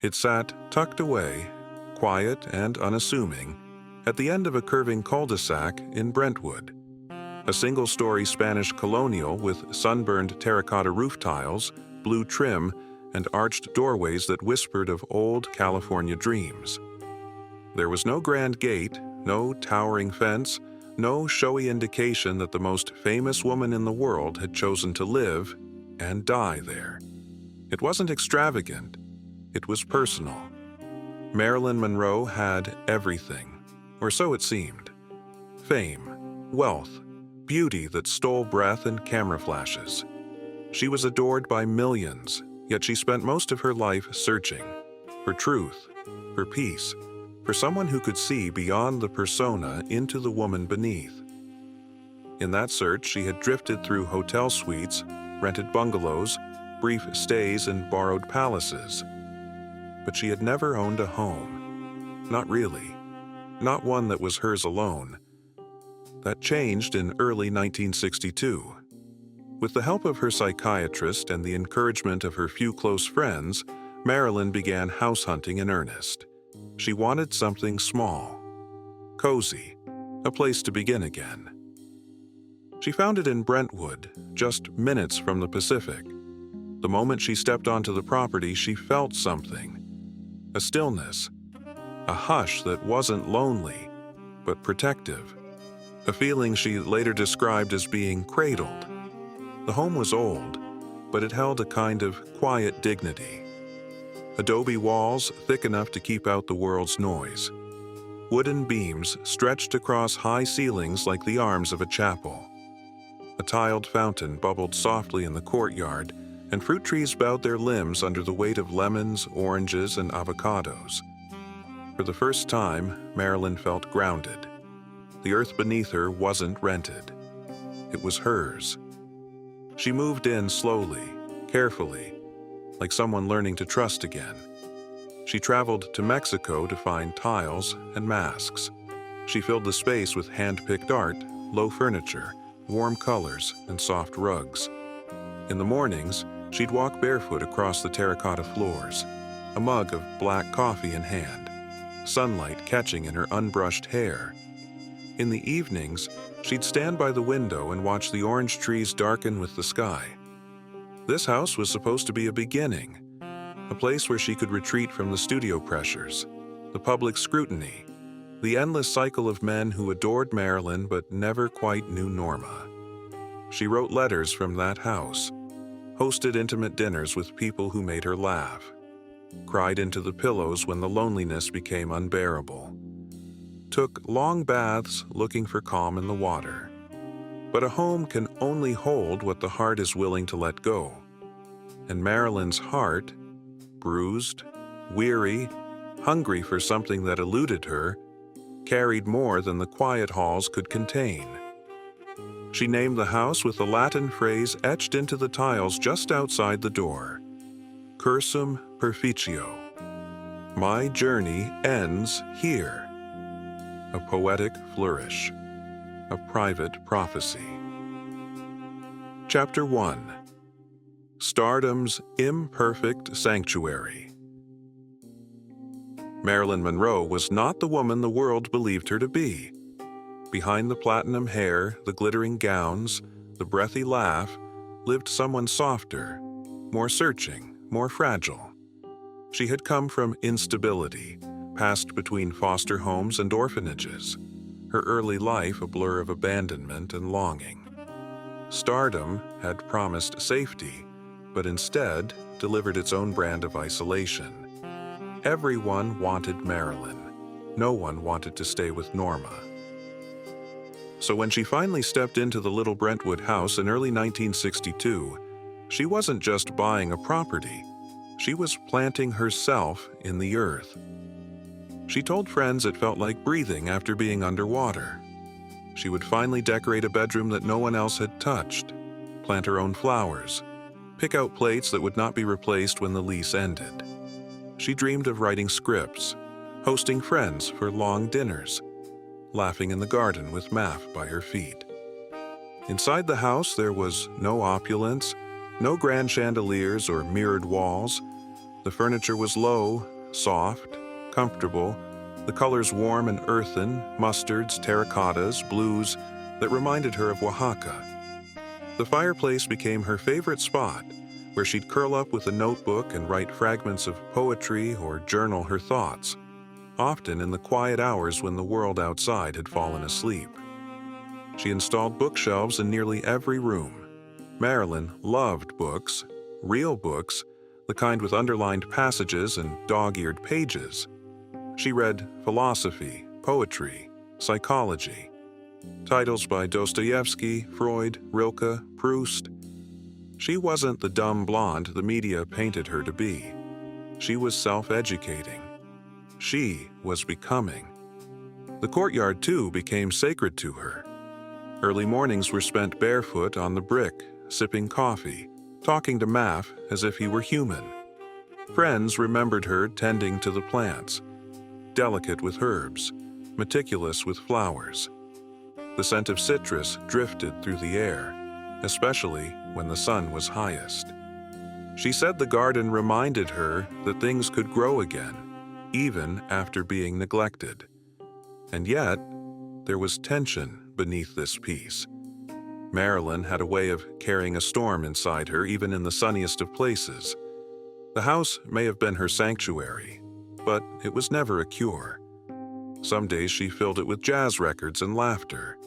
It sat tucked away, quiet and unassuming, at the end of a curving cul-de-sac in Brentwood. A single-story Spanish colonial with sunburned terracotta roof tiles, blue trim, and arched doorways that whispered of old California dreams. There was no grand gate, no towering fence, no showy indication that the most famous woman in the world had chosen to live and die there. It wasn't extravagant. It was personal. Marilyn Monroe had everything, or so it seemed. Fame, wealth, beauty that stole breath and camera flashes. She was adored by millions, yet she spent most of her life searching for truth, for peace, for someone who could see beyond the persona into the woman beneath. In that search, she had drifted through hotel suites, rented bungalows, brief stays in borrowed palaces. But she had never owned a home. Not really. Not one that was hers alone. That changed in early 1962. With the help of her psychiatrist and the encouragement of her few close friends, Marilyn began house hunting in earnest. She wanted something small, cozy, a place to begin again. She found it in Brentwood, just minutes from the Pacific. The moment she stepped onto the property, she felt something. A stillness, a hush that wasn't lonely, but protective. A feeling she later described as being cradled. The home was old, but it held a kind of quiet dignity. Adobe walls thick enough to keep out the world's noise. Wooden beams stretched across high ceilings like the arms of a chapel. A tiled fountain bubbled softly in the courtyard, and fruit trees bowed their limbs under the weight of lemons, oranges, and avocados. For the first time, Marilyn felt grounded. The earth beneath her wasn't rented. It was hers. She moved in slowly, carefully, like someone learning to trust again. She traveled to Mexico to find tiles and masks. She filled the space with hand-picked art, low furniture, warm colors, and soft rugs. In the mornings, she'd walk barefoot across the terracotta floors, a mug of black coffee in hand, sunlight catching in her unbrushed hair. In the evenings, she'd stand by the window and watch the orange trees darken with the sky. This house was supposed to be a beginning, a place where she could retreat from the studio pressures, the public scrutiny, the endless cycle of men who adored Marilyn but never quite knew Norma. She wrote letters from that house, hosted intimate dinners with people who made her laugh, cried into the pillows when the loneliness became unbearable, took long baths looking for calm in the water. But a home can only hold what the heart is willing to let go. And Marilyn's heart, bruised, weary, hungry for something that eluded her, carried more than the quiet halls could contain. She named the house with the Latin phrase etched into the tiles just outside the door, Cursum Perficio. My journey ends here. A poetic flourish, a private prophecy. Chapter 1. Stardom's Imperfect Sanctuary. Marilyn Monroe was not the woman the world believed her to be. Behind the platinum hair, the glittering gowns, the breathy laugh, lived someone softer, more searching, more fragile. She had come from instability, passed between foster homes and orphanages, her early life a blur of abandonment and longing. Stardom had promised safety, but instead delivered its own brand of isolation. Everyone wanted Marilyn. No one wanted to stay with Norma. So when she finally stepped into the little Brentwood house in early 1962, she wasn't just buying a property. She was planting herself in the earth. She told friends it felt like breathing after being underwater. She would finally decorate a bedroom that no one else had touched, plant her own flowers, pick out plates that would not be replaced when the lease ended. She dreamed of writing scripts, hosting friends for long dinners, laughing in the garden with Maff by her feet. Inside the house, there was no opulence, no grand chandeliers or mirrored walls, The furniture was low, soft, comfortable, the colors warm and earthen, mustards, terracottas, blues that reminded her of Oaxaca. The fireplace became her favorite spot, where she'd curl up with a notebook and write fragments of poetry or journal her thoughts, often in the quiet hours when the world outside had fallen asleep. She installed bookshelves in nearly every room. Marilyn loved books, real books, the kind with underlined passages and dog-eared pages. She read philosophy, poetry, psychology, titles by Dostoevsky, Freud, Rilke, Proust. She wasn't the dumb blonde the media painted her to be. She was self-educating. She was becoming. The courtyard, too, became sacred to her. Early mornings were spent barefoot on the brick, sipping coffee, talking to Maff as if he were human. Friends remembered her tending to the plants, delicate with herbs, meticulous with flowers. The scent of citrus drifted through the air, especially when the sun was highest. She said the garden reminded her that things could grow again, even after being neglected. And yet, there was tension beneath this peace. Marilyn had a way of carrying a storm inside her even in the sunniest of places. The house may have been her sanctuary, but it was never a cure. Some days she filled it with jazz records and laughter.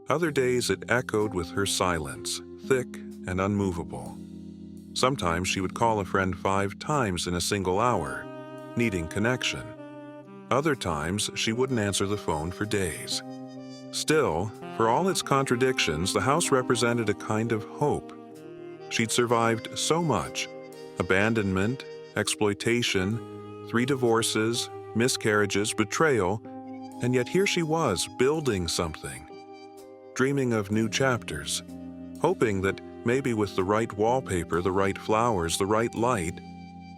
Other days it echoed with her silence, thick and unmovable. Sometimes she would call a friend 5 times in a single hour, needing connection. Other times she wouldn't answer the phone for days. Still, for all its contradictions, the house represented a kind of hope. She'd survived so much: abandonment, exploitation, 3 divorces, miscarriages, betrayal, and yet here she was, building something, dreaming of new chapters, hoping that maybe with the right wallpaper, the right flowers, the right light,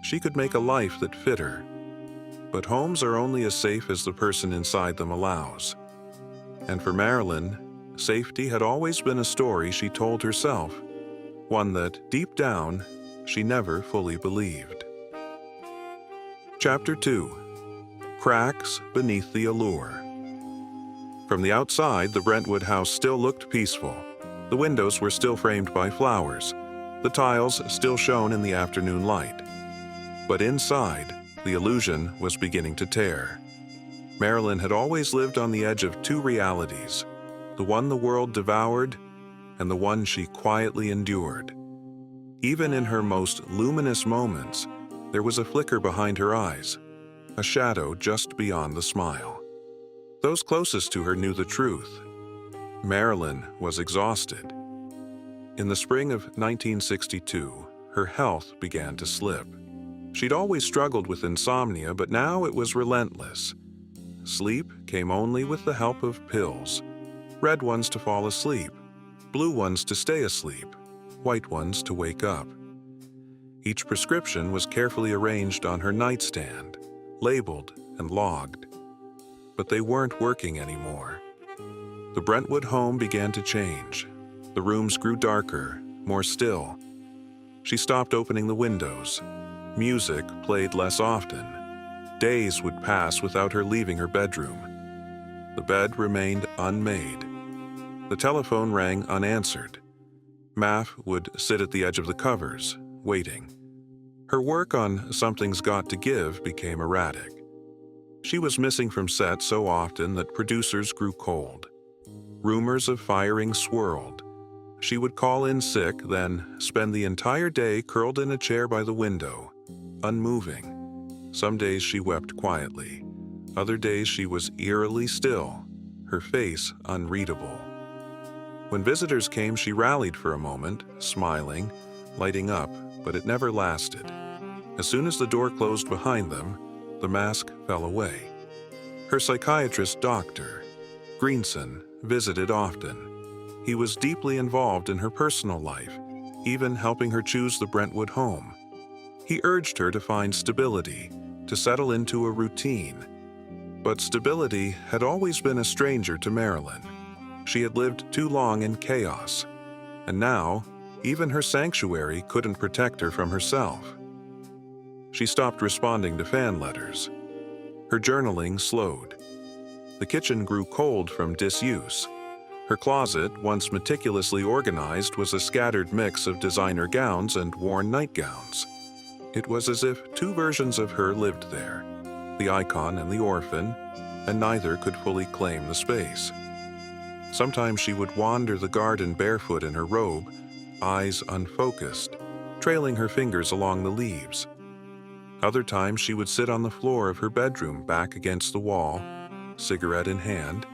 she could make a life that fit her. But homes are only as safe as the person inside them allows. And for Marilyn, safety had always been a story she told herself, one that, deep down, she never fully believed. Chapter 2. Cracks Beneath the Allure. From the outside, the Brentwood house still looked peaceful. The windows were still framed by flowers. The tiles still shone in the afternoon light. But inside, the illusion was beginning to tear. Marilyn had always lived on the edge of 2 realities, the one the world devoured and the one she quietly endured. Even in her most luminous moments, there was a flicker behind her eyes, a shadow just beyond the smile. Those closest to her knew the truth. Marilyn was exhausted. In the spring of 1962, her health began to slip. She'd always struggled with insomnia, but now it was relentless. Sleep came only with the help of pills. Red ones to fall asleep, blue ones to stay asleep, white ones to wake up. Each prescription was carefully arranged on her nightstand, labeled and logged. But they weren't working anymore. The Brentwood home began to change. The rooms grew darker, more still. She stopped opening the windows. Music played less often. Days would pass without her leaving her bedroom. The bed remained unmade. The telephone rang unanswered. Maff would sit at the edge of the covers, waiting. Her work on Something's Got to Give became erratic. She was missing from set so often that producers grew cold. Rumors of firing swirled. She would call in sick, then spend the entire day curled in a chair by the window, unmoving. Some days she wept quietly. Other days she was eerily still, her face unreadable. When visitors came, she rallied for a moment, smiling, lighting up, but it never lasted. As soon as the door closed behind them, the mask fell away. Her psychiatrist, Dr. Greenson, visited often. He was deeply involved in her personal life, even helping her choose the Brentwood home. He urged her to find stability, to settle into a routine. But stability had always been a stranger to Marilyn. She had lived too long in chaos, and now even her sanctuary couldn't protect her from herself. She stopped responding to fan letters. Her journaling slowed. The kitchen grew cold from disuse. Her closet, once meticulously organized, was a scattered mix of designer gowns and worn nightgowns. It was as if two versions of her lived there, the icon and the orphan, and neither could fully claim the space. Sometimes she would wander the garden barefoot in her robe, eyes unfocused, trailing her fingers along the leaves. Other times she would sit on the floor of her bedroom, back against the wall, cigarette in hand,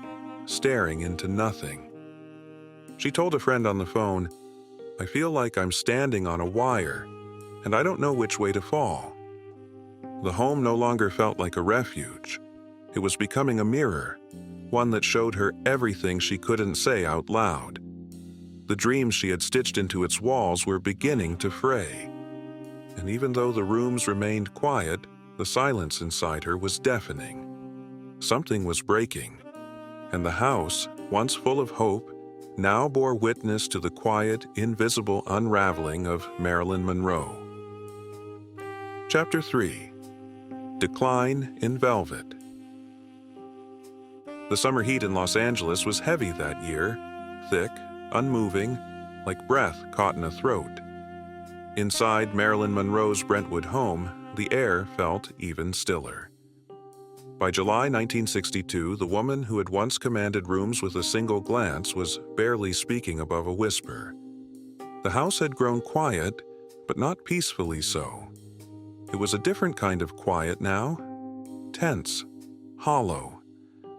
staring into nothing. She told a friend on the phone, "I feel like I'm standing on a wire, and I don't know which way to fall." The home no longer felt like a refuge. It was becoming a mirror, one that showed her everything she couldn't say out loud. The dreams she had stitched into its walls were beginning to fray. And even though the rooms remained quiet, the silence inside her was deafening. Something was breaking, and the house, once full of hope, now bore witness to the quiet, invisible unraveling of Marilyn Monroe. Chapter 3. Decline in Velvet. The summer heat in Los Angeles was heavy that year, thick, unmoving, like breath caught in a throat. Inside Marilyn Monroe's Brentwood home, the air felt even stiller. By July 1962, the woman who had once commanded rooms with a single glance was barely speaking above a whisper. The house had grown quiet, but not peacefully so. It was a different kind of quiet now, tense, hollow.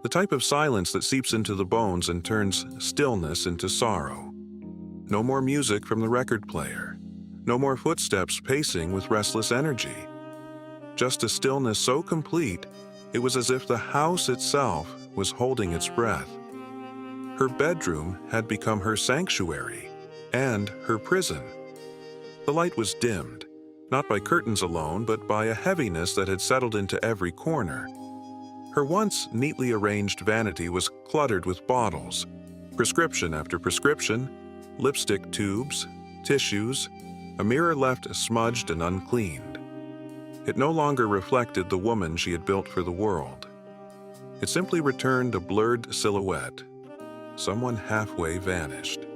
The type of silence that seeps into the bones and turns stillness into sorrow. No more music from the record player. No more footsteps pacing with restless energy. Just a stillness so complete, it was as if the house itself was holding its breath. Her bedroom had become her sanctuary and her prison. The light was dimmed, not by curtains alone, but by a heaviness that had settled into every corner. Her once neatly arranged vanity was cluttered with bottles, prescription after prescription, lipstick tubes, tissues, a mirror left smudged and uncleaned. It no longer reflected the woman she had built for the world. It simply returned a blurred silhouette. Someone halfway vanished.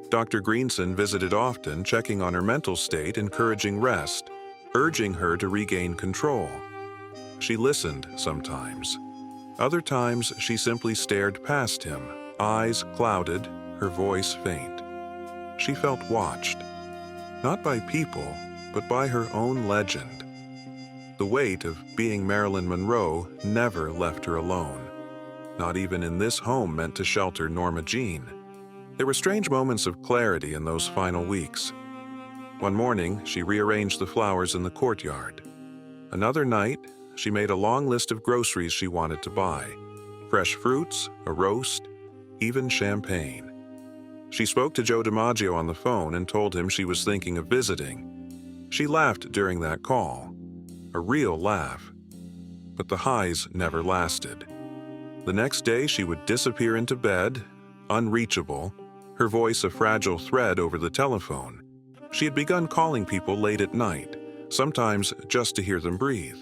Dr. Greenson visited often, checking on her mental state, encouraging rest, urging her to regain control. She listened sometimes. Other times, she simply stared past him, eyes clouded, her voice faint. She felt watched, not by people, but by her own legend. The weight of being Marilyn Monroe never left her alone, not even in this home meant to shelter Norma Jean. There were strange moments of clarity in those final weeks. One morning, she rearranged the flowers in the courtyard. Another night, she made a long list of groceries she wanted to buy. Fresh fruits, a roast, even champagne. She spoke to Joe DiMaggio on the phone and told him she was thinking of visiting. She laughed during that call. A real laugh. But the highs never lasted. The next day, she would disappear into bed, unreachable, her voice a fragile thread over the telephone. She had begun calling people late at night, sometimes just to hear them breathe.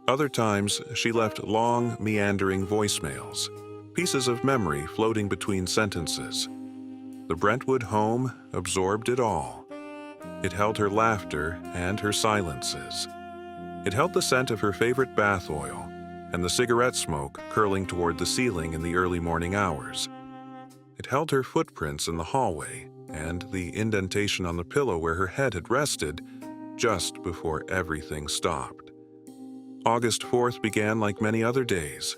Other times, she left long, meandering voicemails, pieces of memory floating between sentences. The Brentwood home absorbed it all. It held her laughter and her silences. It held the scent of her favorite bath oil and the cigarette smoke curling toward the ceiling in the early morning hours. It held her footprints in the hallway and the indentation on the pillow where her head had rested just before everything stopped. August 4th began like many other days.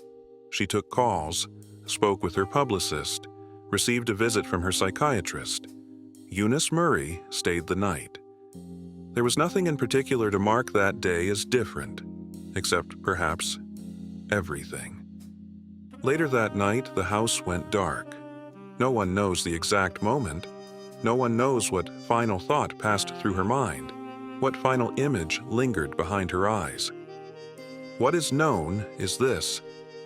She took calls, spoke with her publicist, received a visit from her psychiatrist. Eunice Murray stayed the night. There was nothing in particular to mark that day as different, except perhaps everything. Later that night, the house went dark. No one knows the exact moment. No one knows what final thought passed through her mind, what final image lingered behind her eyes. What is known is this: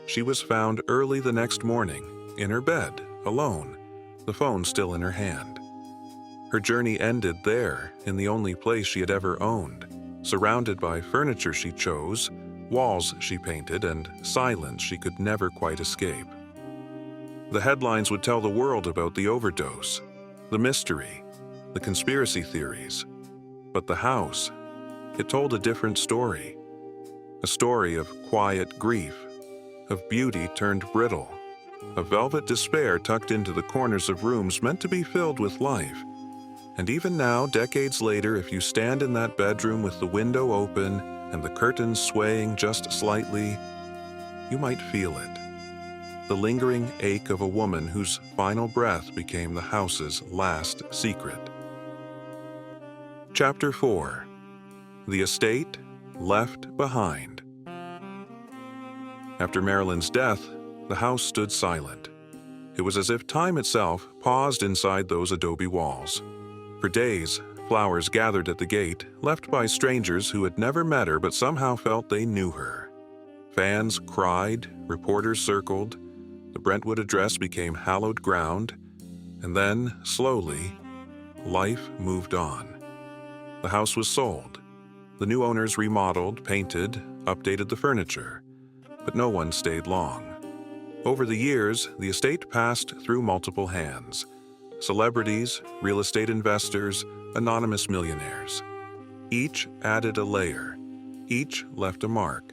she was found early the next morning, in her bed, alone, the phone still in her hand. Her journey ended there, in the only place she had ever owned. surrounded by furniture she chose, walls she painted, and silence she could never quite escape. The headlines would tell the world about the overdose, the mystery, the conspiracy theories. But the house, it told a different story. A story of quiet grief, of beauty turned brittle, of velvet despair tucked into the corners of rooms meant to be filled with life. And even now, decades later, if you stand in that bedroom with the window open and the curtains swaying just slightly, you might feel it. The lingering ache of a woman whose final breath became the house's last secret. Chapter 4. The Estate Left Behind. After Marilyn's death, the house stood silent. It was as if time itself paused inside those adobe walls. For days, flowers gathered at the gate, left by strangers who had never met her but somehow felt they knew her. Fans cried, reporters circled, the Brentwood address became hallowed ground, and then, slowly, life moved on. The house was sold. The new owners remodeled, painted, updated the furniture, but no one stayed long. Over the years, the estate passed through multiple hands. Celebrities, real estate investors, anonymous millionaires. Each added a layer. Each left a mark,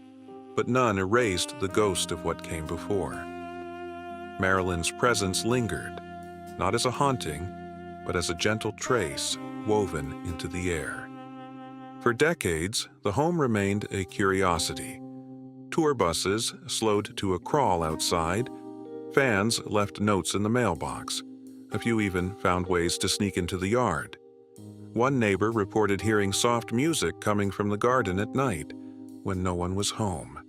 but none erased the ghost of what came before. Marilyn's presence lingered, not as a haunting, but as a gentle trace woven into the air. For decades, the home remained a curiosity. Tour buses slowed to a crawl outside. Fans left notes in the mailbox. A few even found ways to sneak into the yard. One neighbor reported hearing soft music coming from the garden at night when no one was home.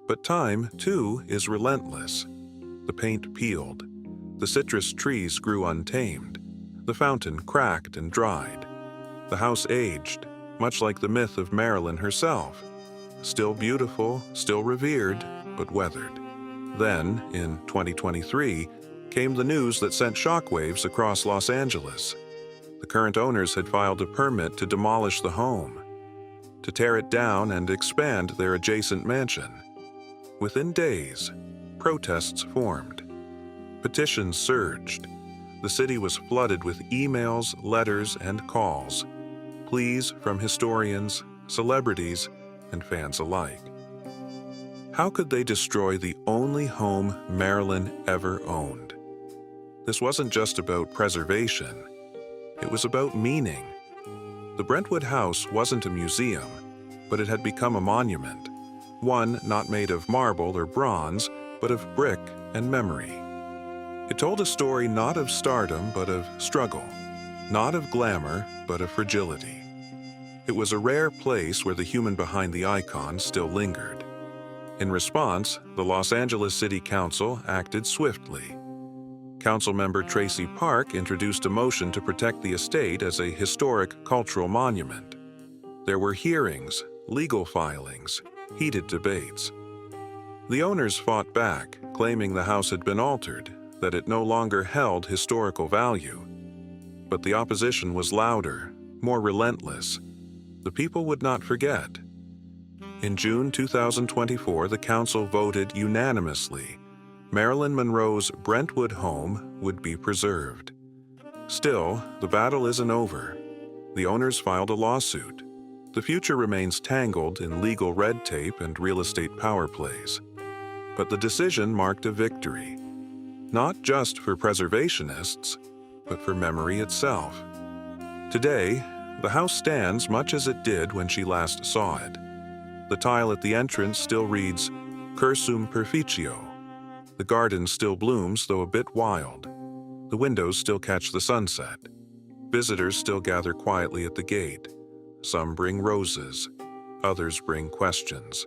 But time, too, is relentless. The paint peeled. The citrus trees grew untamed. The fountain cracked and dried. The house aged, much like the myth of Marilyn herself. Still beautiful, still revered, but weathered. Then, in 2023, came the news that sent shockwaves across Los Angeles. The current owners had filed a permit to demolish the home, to tear it down and expand their adjacent mansion. Within days, protests formed. Petitions surged. The city was flooded with emails, letters, and calls. Pleas from historians, celebrities, and fans alike. How could they destroy the only home Marilyn ever owned? This wasn't just about preservation. It was about meaning. The Brentwood house wasn't a museum, but it had become a monument. One not made of marble or bronze, but of brick and memory. It told a story not of stardom, but of struggle. Not of glamour, but of fragility. It was a rare place where the human behind the icon still lingered. In response, the Los Angeles City Council acted swiftly. Councilmember Tracy Park introduced a motion to protect the estate as a historic cultural monument. There were hearings, legal filings, heated debates. The owners fought back, claiming the house had been altered, that it no longer held historical value. But the opposition was louder, more relentless. The people would not forget. In June 2024, the council voted unanimously. Marilyn Monroe's Brentwood home would be preserved. Still, the battle isn't over. The owners filed a lawsuit. The future remains tangled in legal red tape and real estate power plays. But the decision marked a victory. Not just for preservationists, but for memory itself. Today, the house stands much as it did when she last saw it. The tile at the entrance still reads, Cursum Perficio. The garden still blooms, though a bit wild. The windows still catch the sunset. Visitors still gather quietly at the gate. Some bring roses, others bring questions.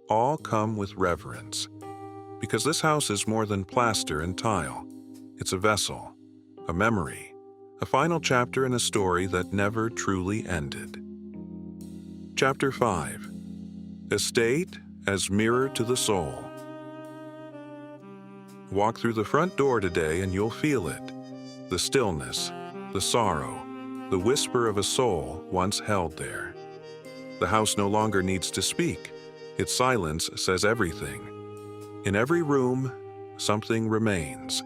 All come with reverence. Because this house is more than plaster and tile. It's a vessel, a memory, a final chapter in a story that never truly ended. Chapter 5. Estate as Mirror to the Soul. Walk through the front door today and you'll feel it. The stillness, the sorrow, the whisper of a soul once held there. The house no longer needs to speak. Its silence says everything. In every room, something remains.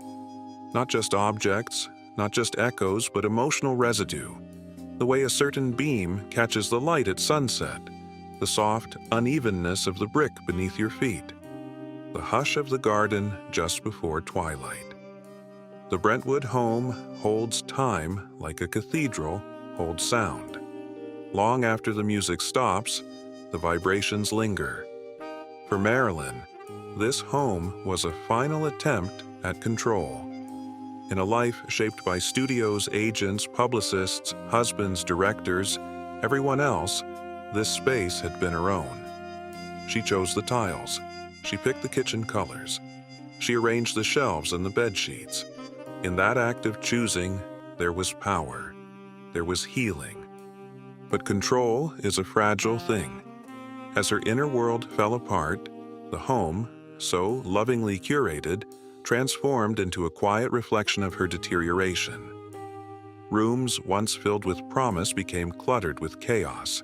Not just objects, not just echoes, but emotional residue. The way a certain beam catches the light at sunset, the soft unevenness of the brick beneath your feet, the hush of the garden just before twilight. The Brentwood home holds time like a cathedral holds sound. Long after the music stops, the vibrations linger. For Marilyn, this home was a final attempt at control. In a life shaped by studios, agents, publicists, husbands, directors, everyone else, this space had been her own. She chose the tiles. She picked the kitchen colors. She arranged the shelves and the bed sheets. In that act of choosing, there was power. There was healing. But control is a fragile thing. As her inner world fell apart, the home, so lovingly curated, transformed into a quiet reflection of her deterioration. Rooms once filled with promise became cluttered with chaos.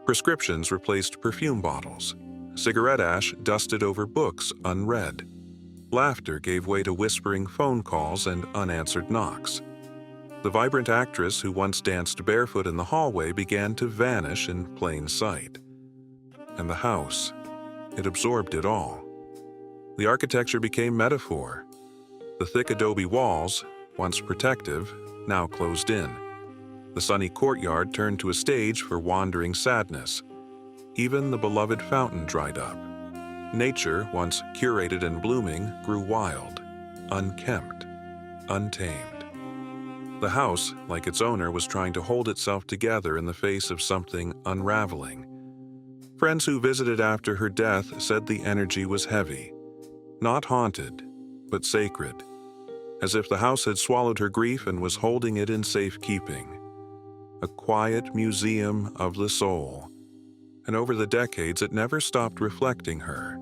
Prescriptions replaced perfume bottles. Cigarette ash dusted over books unread. Laughter gave way to whispering phone calls and unanswered knocks. The vibrant actress who once danced barefoot in the hallway began to vanish in plain sight. And the house, it absorbed it all. The architecture became metaphor. The thick adobe walls, once protective, now closed in. The sunny courtyard turned to a stage for wandering sadness. Even the beloved fountain dried up. Nature, once curated and blooming, grew wild, unkempt, untamed. The house, like its owner, was trying to hold itself together in the face of something unraveling. Friends who visited after her death said the energy was heavy. Not haunted, but sacred, as if the house had swallowed her grief and was holding it in safekeeping. A quiet museum of the soul. And over the decades, it never stopped reflecting her.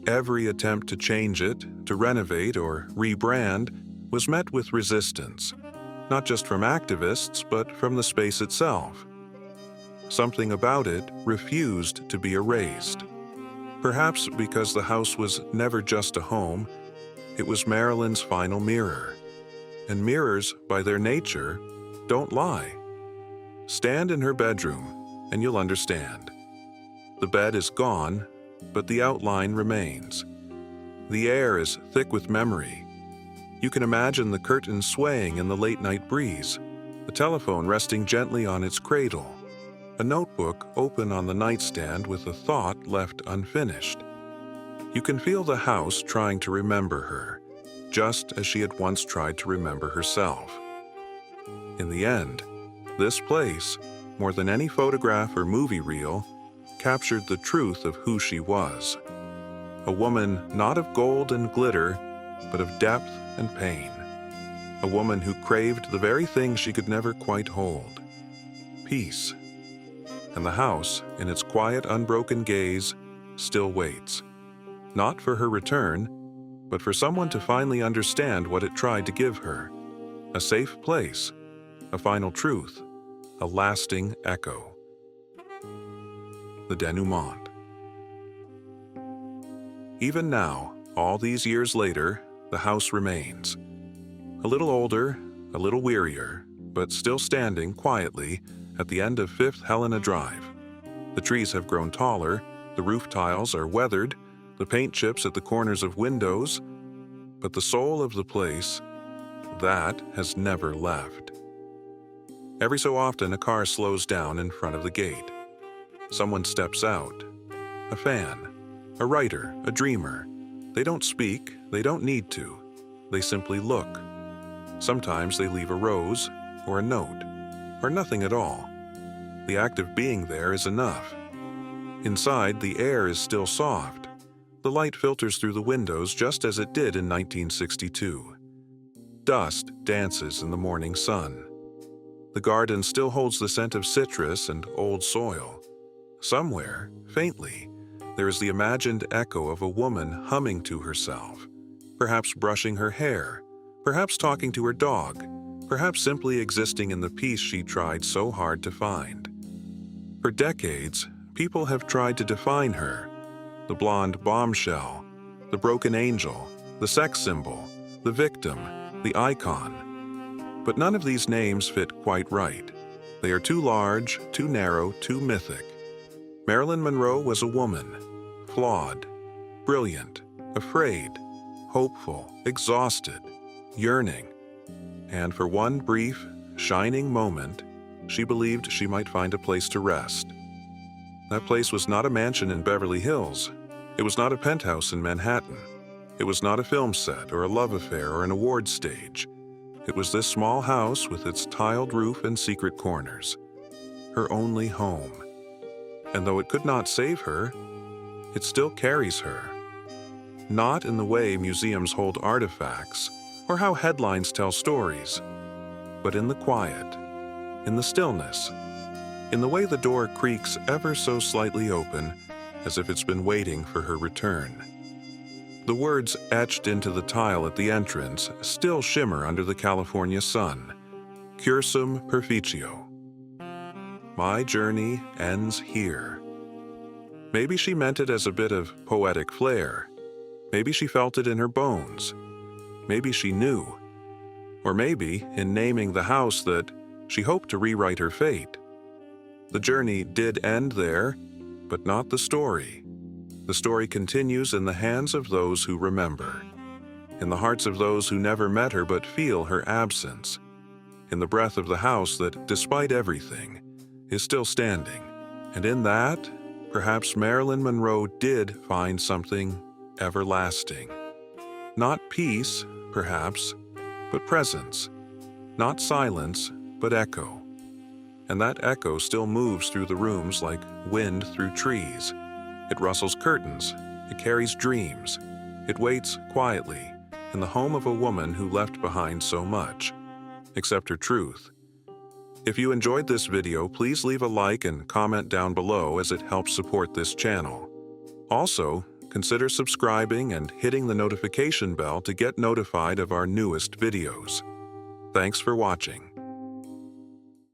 Every attempt to change it, to renovate or rebrand, was met with resistance, not just from activists, but from the space itself. Something about it refused to be erased. Perhaps because the house was never just a home, it was Marilyn's final mirror. And mirrors, by their nature, don't lie. Stand in her bedroom, and you'll understand. The bed is gone, but the outline remains. The air is thick with memory. You can imagine the curtains swaying in the late-night breeze, the telephone resting gently on its cradle, a notebook open on the nightstand with a thought left unfinished. You can feel the house trying to remember her, just as she had once tried to remember herself. In the end, this place, more than any photograph or movie reel, captured the truth of who she was. A woman not of gold and glitter, but of depth and pain. A woman who craved the very thing she could never quite hold: peace. And the house, in its quiet, unbroken gaze, still waits. Not for her return, but for someone to finally understand what it tried to give her. A safe place, a final truth, a lasting echo. The denouement. Even now, all these years later, the house remains. A little older, a little wearier, but still standing quietly at the end of 5th Helena Drive. The trees have grown taller, the roof tiles are weathered, the paint chips at the corners of windows, but the soul of the place, that has never left. Every so often, a car slows down in front of the gate. Someone steps out. A fan, a writer, a dreamer. They don't speak, they don't need to. They simply look. Sometimes they leave a rose, or a note, or nothing at all. The act of being there is enough. Inside, the air is still soft. The light filters through the windows just as it did in 1962. Dust dances in the morning sun. The garden still holds the scent of citrus and old soil. Somewhere, faintly, there is the imagined echo of a woman humming to herself, perhaps brushing her hair, perhaps talking to her dog, perhaps simply existing in the peace she tried so hard to find. For decades, people have tried to define her: the blonde bombshell, the broken angel, the sex symbol, the victim, the icon. But none of these names fit quite right. They are too large, too narrow, too mythic. Marilyn Monroe was a woman, flawed, brilliant, afraid, hopeful, exhausted, yearning. And for one brief, shining moment, she believed she might find a place to rest. That place was not a mansion in Beverly Hills. It was not a penthouse in Manhattan. It was not a film set or a love affair or an award stage. It was this small house with its tiled roof and secret corners. Her only home. And though it could not save her, it still carries her. Not in the way museums hold artifacts or how headlines tell stories, but in the quiet, in the stillness, in the way the door creaks ever so slightly open, as if it's been waiting for her return. The words etched into the tile at the entrance still shimmer under the California sun. Cursum perficio. My journey ends here. Maybe she meant it as a bit of poetic flair. Maybe she felt it in her bones. Maybe she knew. Or maybe, in naming the house, that she hoped to rewrite her fate. The journey did end there, but not the story. The story continues in the hands of those who remember, in the hearts of those who never met her but feel her absence, in the breath of the house that, despite everything, is still standing. And in that, perhaps Marilyn Monroe did find something everlasting. Not peace, perhaps, but presence. Not silence, but echo. And that echo still moves through the rooms like wind through trees. It rustles curtains. It carries dreams. It waits quietly in the home of a woman who left behind so much, except her truth. If you enjoyed this video, please leave a like and comment down below as it helps support this channel. Also, consider subscribing and hitting the notification bell to get notified of our newest videos. Thanks for watching.